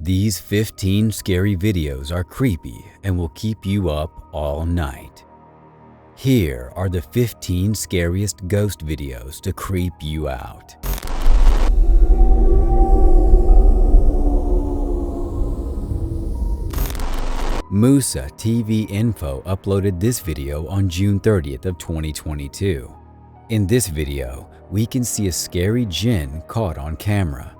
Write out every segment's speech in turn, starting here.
These 15 scary videos are creepy and will keep you up all night. Here are the 15 scariest ghost videos to creep you out. Musa TV Info uploaded this video on June 30th of 2022. In this video, we can see a scary jinn caught on camera.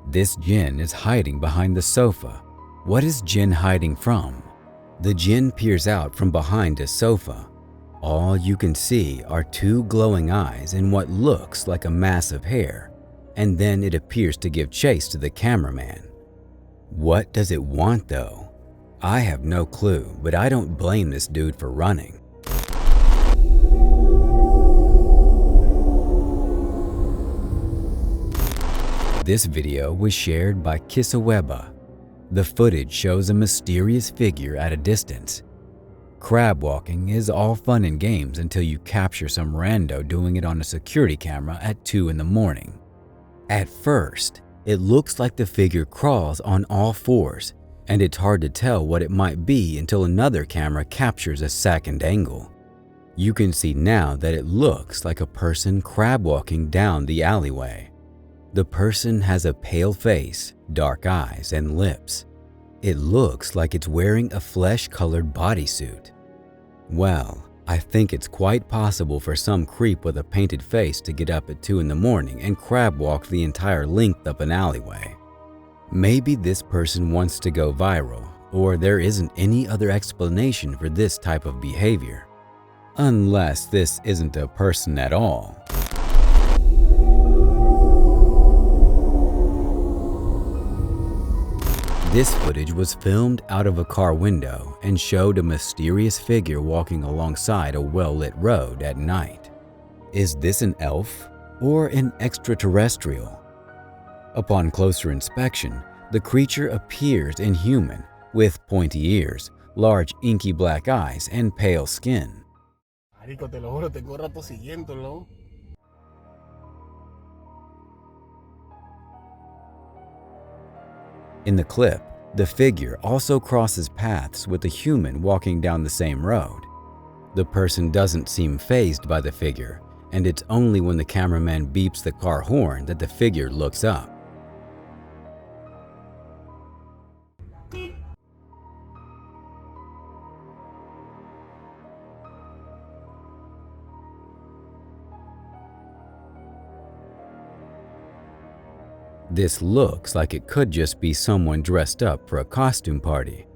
This jinn is hiding behind the sofa. What is jinn hiding from? The jinn peers out from behind a sofa. All you can see are two glowing eyes and what looks like a mass of hair, and then it appears to give chase to the cameraman. What does it want though? I have no clue, but I don't blame this dude for running. This video was shared by Kisaweba. The footage shows a mysterious figure at a distance. Crab walking is all fun and games until you capture some rando doing it on a security camera at 2 in the morning. At first, it looks like the figure crawls on all fours, and it's hard to tell what it might be until another camera captures a second angle. You can see now that it looks like a person crab walking down the alleyway. The person has a pale face, dark eyes, and lips. It looks like it's wearing a flesh-colored bodysuit. Well, I think it's quite possible for some creep with a painted face to get up at 2 in the morning and crab walk the entire length of an alleyway. Maybe this person wants to go viral, or there isn't any other explanation for this type of behavior. Unless this isn't a person at all. This footage was filmed out of a car window and showed a mysterious figure walking alongside a well-lit road at night. Is this an elf or an extraterrestrial? Upon closer inspection, the creature appears inhuman, with pointy ears, large inky black eyes, and pale skin. Marico, te lo juro, tengo rato siguiéndolo. In the clip, the figure also crosses paths with a human walking down the same road. The person doesn't seem fazed by the figure, and it's only when the cameraman beeps the car horn that the figure looks up. This looks like it could just be someone dressed up for a costume party.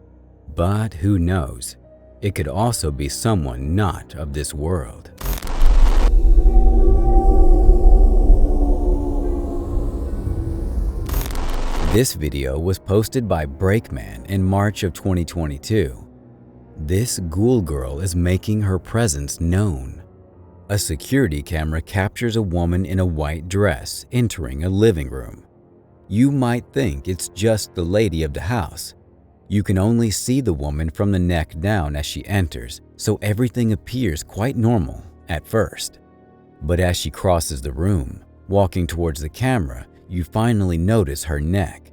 But who knows? It could also be someone not of this world. This video was posted by Breakman in March of 2022. This ghoul girl is making her presence known. A security camera captures a woman in a white dress entering a living room. You might think it's just the lady of the house. You can only see the woman from the neck down as she enters, so everything appears quite normal at first. But as she crosses the room, walking towards the camera, you finally notice her neck.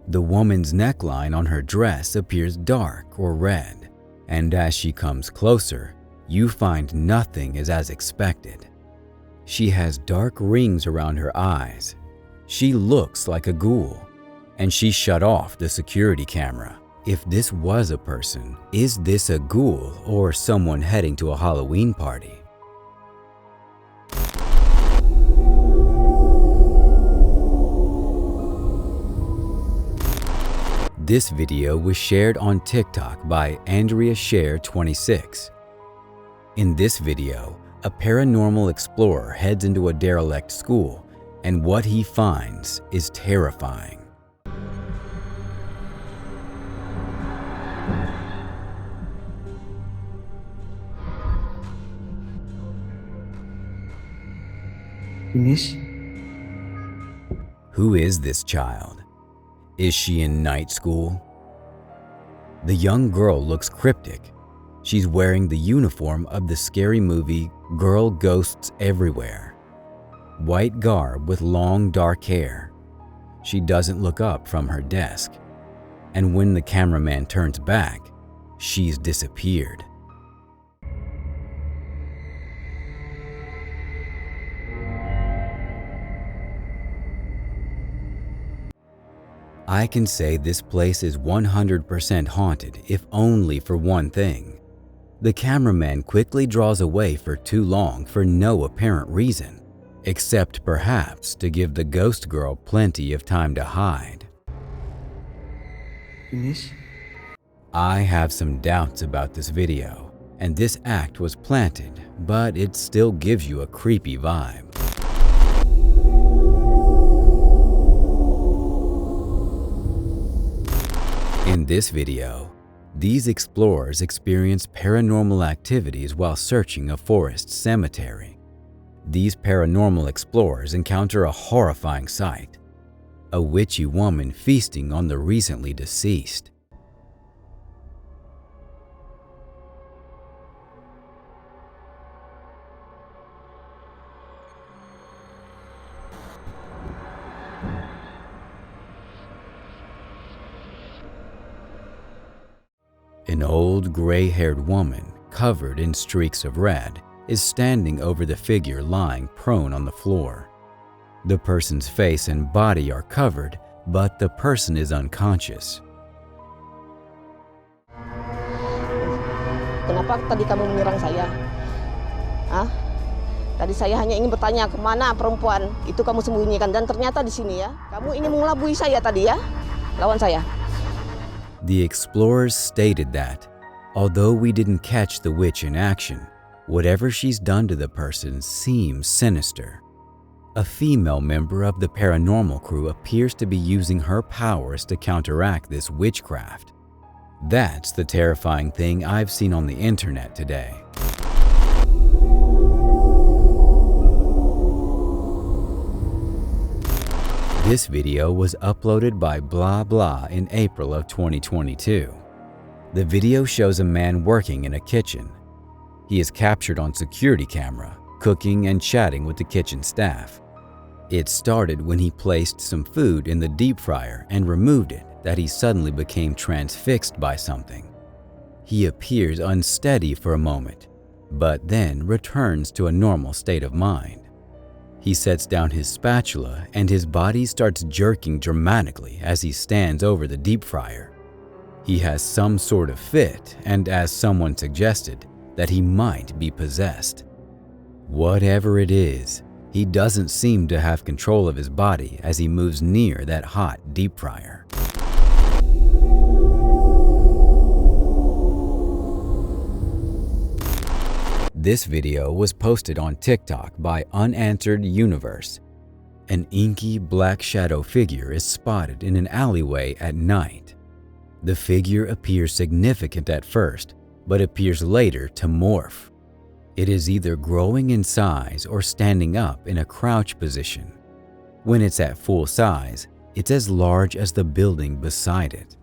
The woman's neckline on her dress appears dark or red, and as she comes closer, you find nothing is as expected. She has dark rings around her eyes. She looks like a ghoul, and she shut off the security camera. If this was a person, is this a ghoul or someone heading to a Halloween party? This video was shared on TikTok by AndreaShare26. In this video, a paranormal explorer heads into a derelict school, and what he finds is terrifying. Finish? Who is this child? Is she in night school? The young girl looks cryptic. She's wearing the uniform of the scary movie Girl Ghosts Everywhere. White garb with long dark hair. She doesn't look up from her desk. and when the cameraman turns back, she's disappeared. I can say this place is 100% haunted if only for one thing. The cameraman quickly draws away for too long for no apparent reason, except perhaps to give the ghost girl plenty of time to hide. Finish? I have some doubts about this video, and this act was planted, but it still gives you a creepy vibe. In this video, these explorers experience paranormal activities while searching a forest cemetery. These paranormal explorers encounter a horrifying sight: a witchy woman feasting on the recently deceased. An old gray-haired woman, covered in streaks of red, is standing over the figure lying prone on the floor. The person's face and body are covered, but the person is unconscious. Kenapa tadi kamu menyerang saya? Hah? Tadi saya hanya ingin bertanya kemana perempuan itu kamu sembunyikan, dan ternyata di sini ya. Kamu ingin mengelabui saya tadi ya? Lawan saya. The explorers stated that, although we didn't catch the witch in action, whatever she's done to the person seems sinister. A female member of the paranormal crew appears to be using her powers to counteract this witchcraft. That's the terrifying thing I've seen on the internet today. This video was uploaded by Blah Blah in April of 2022. The video shows a man working in a kitchen. He is captured on security camera, cooking and chatting with the kitchen staff. It started when he placed some food in the deep fryer and removed it that he suddenly became transfixed by something. He appears unsteady for a moment, but then returns to a normal state of mind. He sets down his spatula and his body starts jerking dramatically as he stands over the deep fryer. He has some sort of fit, and as someone suggested, that he might be possessed. Whatever it is, he doesn't seem to have control of his body as he moves near that hot deep fryer. This video was posted on TikTok by Unanswered Universe. An inky black shadow figure is spotted in an alleyway at night. The figure appears significant at first, but appears later to morph. It is either growing in size or standing up in a crouch position. When it's at full size, it's as large as the building beside it.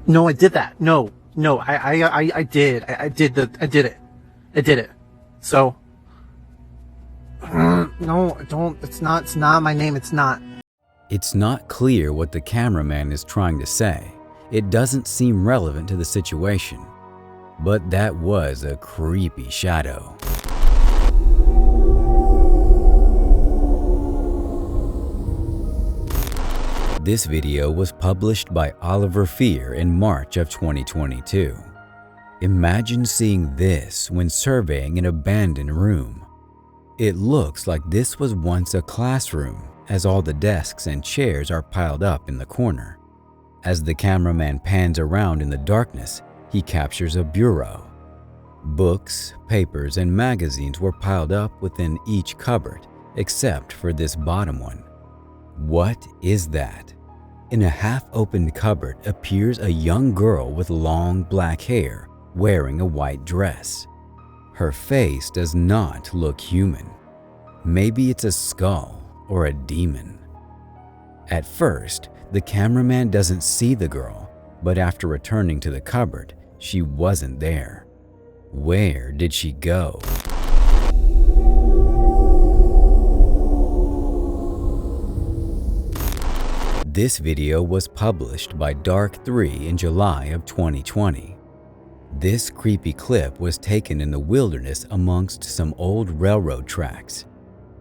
No, I did that. No, I did. I did it. So, no, don't. It's not my name. It's not. It's not clear what the cameraman is trying to say. It doesn't seem relevant to the situation. But that was a creepy shadow. This video was published by Oliver Fear in March of 2022. Imagine seeing this when surveying an abandoned room. It looks like this was once a classroom, as all the desks and chairs are piled up in the corner. As the cameraman pans around in the darkness, he captures a bureau. Books, papers, and magazines were piled up within each cupboard, except for this bottom one. What is that? In a half-opened cupboard appears a young girl with long black hair wearing a white dress. Her face does not look human. Maybe it's a skull or a demon. At first, the cameraman doesn't see the girl, but after returning to the cupboard, she wasn't there. Where did she go? This video was published by Dark3 in July of 2020. This creepy clip was taken in the wilderness amongst some old railroad tracks.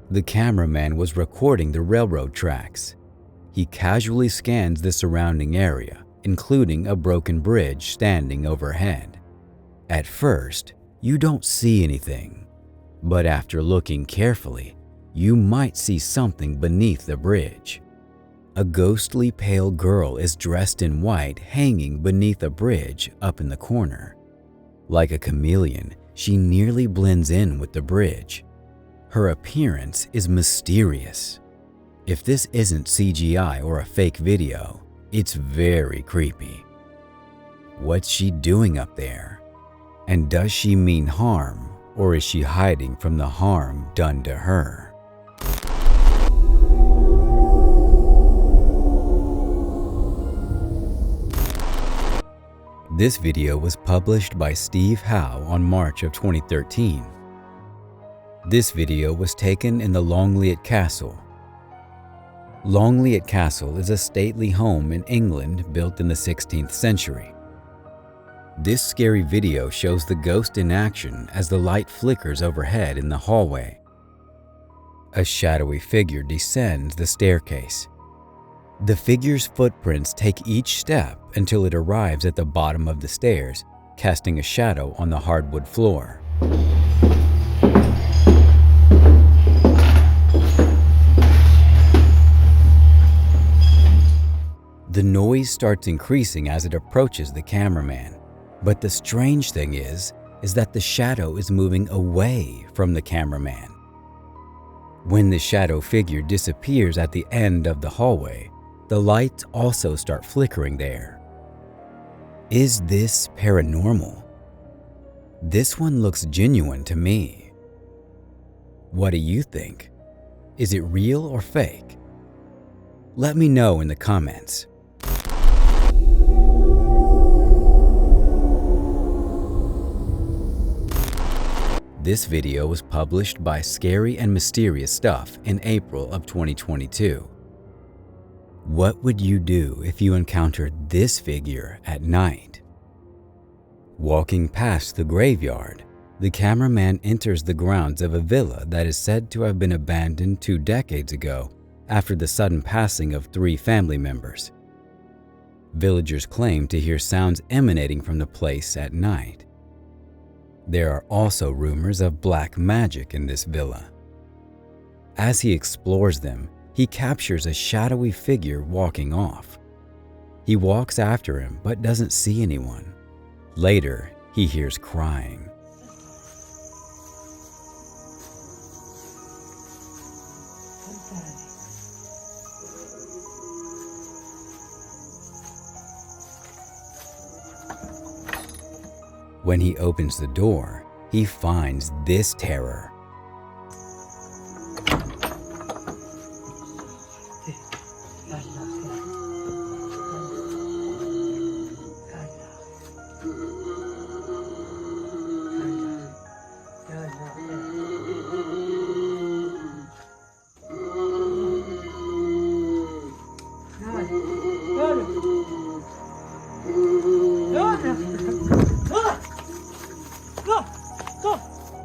The cameraman was recording the railroad tracks. He casually scans the surrounding area, including a broken bridge standing overhead. At first, you don't see anything, but after looking carefully, you might see something beneath the bridge. A ghostly pale girl is dressed in white hanging beneath a bridge up in the corner. Like a chameleon, she nearly blends in with the bridge. Her appearance is mysterious. If this isn't CGI or a fake video, it's very creepy. What's she doing up there? And does she mean harm, or is she hiding from the harm done to her? This video was published by Steve Howe on March of 2013. This video was taken in the Longleat Castle. Longleat Castle is a stately home in England built in the 16th century. This scary video shows the ghost in action as the light flickers overhead in the hallway. A shadowy figure descends the staircase. The figure's footprints take each step until it arrives at the bottom of the stairs, casting a shadow on the hardwood floor. The noise starts increasing as it approaches the cameraman, but the strange thing is that the shadow is moving away from the cameraman. When the shadow figure disappears at the end of the hallway, the lights also start flickering there. Is this paranormal? This one looks genuine to me. What do you think? Is it real or fake? Let me know in the comments. This video was published by Scary and Mysterious Stuff in April of 2022. What would you do if you encountered this figure at night? Walking past the graveyard, the cameraman enters the grounds of a villa that is said to have been abandoned 2 decades ago after the sudden passing of 3 family members. Villagers claim to hear sounds emanating from the place at night. There are also rumors of black magic in this villa. As he explores them, he captures a shadowy figure walking off. He walks after him but doesn't see anyone. Later, he hears crying. When he opens the door, he finds this terror.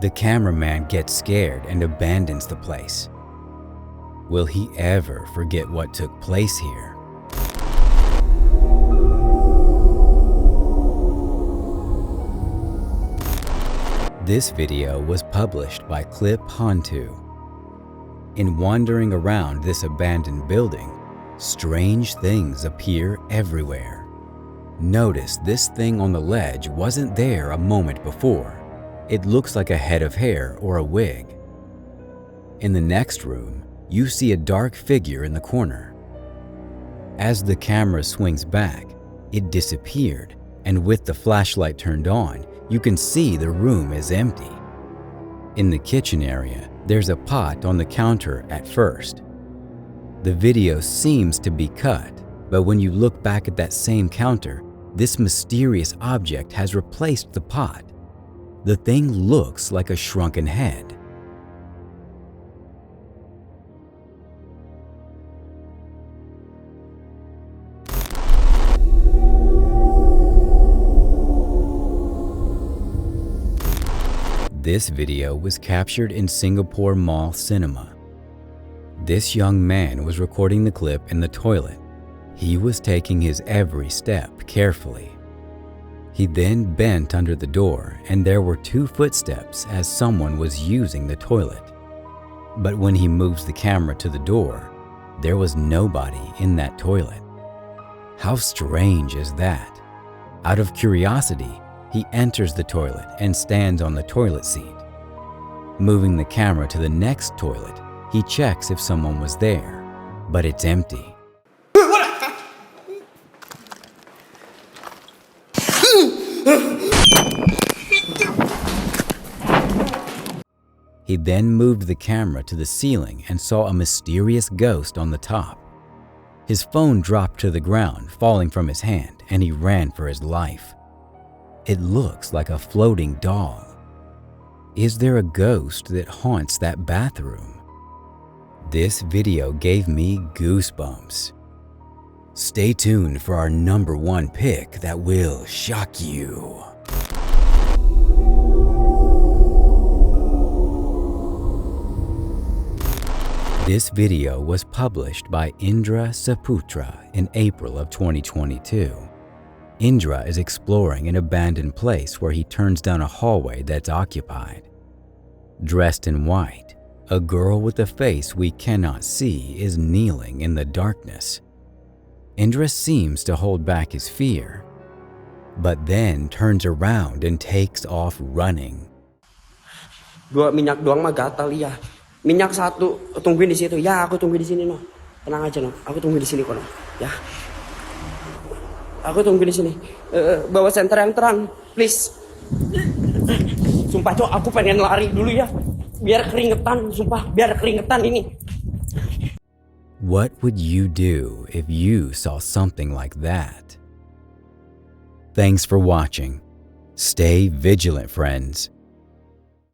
The cameraman gets scared and abandons the place. Will he ever forget what took place here? This video was published by Clip Hantu. In wandering around this abandoned building, strange things appear everywhere. Notice this thing on the ledge wasn't there a moment before. It looks like a head of hair or a wig. In the next room, you see a dark figure in the corner. As the camera swings back, it disappeared, and with the flashlight turned on, you can see the room is empty. In the kitchen area, there's a pot on the counter at first. The video seems to be cut, but when you look back at that same counter, this mysterious object has replaced the pot. The thing looks like a shrunken head. This video was captured in Singapore Mall Cinema. This young man was recording the clip in the toilet. He was taking his every step carefully. He then bent under the door and there were 2 footsteps as someone was using the toilet. But when he moves the camera to the door, there was nobody in that toilet. How strange is that? Out of curiosity, he enters the toilet and stands on the toilet seat. Moving the camera to the next toilet, he checks if someone was there, but it's empty. He then moved the camera to the ceiling and saw a mysterious ghost on the top. His phone dropped to the ground, falling from his hand, and he ran for his life. It looks like a floating doll. Is there a ghost that haunts that bathroom? This video gave me goosebumps. Stay tuned for our #1 pick that will shock you. This video was published by Indra Saputra in April of 2022. Indra is exploring an abandoned place where he turns down a hallway that's occupied. Dressed in white, a girl with a face we cannot see is kneeling in the darkness. Indra seems to hold back his fear, but then turns around and takes off running. 2 minyak doang mah gatal ya. Minyak 1, tungguin di situ. Ya, aku tunggu di sini no. Tenang aja no. Aku tunggu di sini kok no. Ya. Aku tunggu di sini. Bawa senter yang terang, please. Sumpah cok, aku pengen lari dulu ya. Biar keringetan, sumpah, biar keringetan ini. What would you do if you saw something like that? Thanks for watching. Stay vigilant, friends.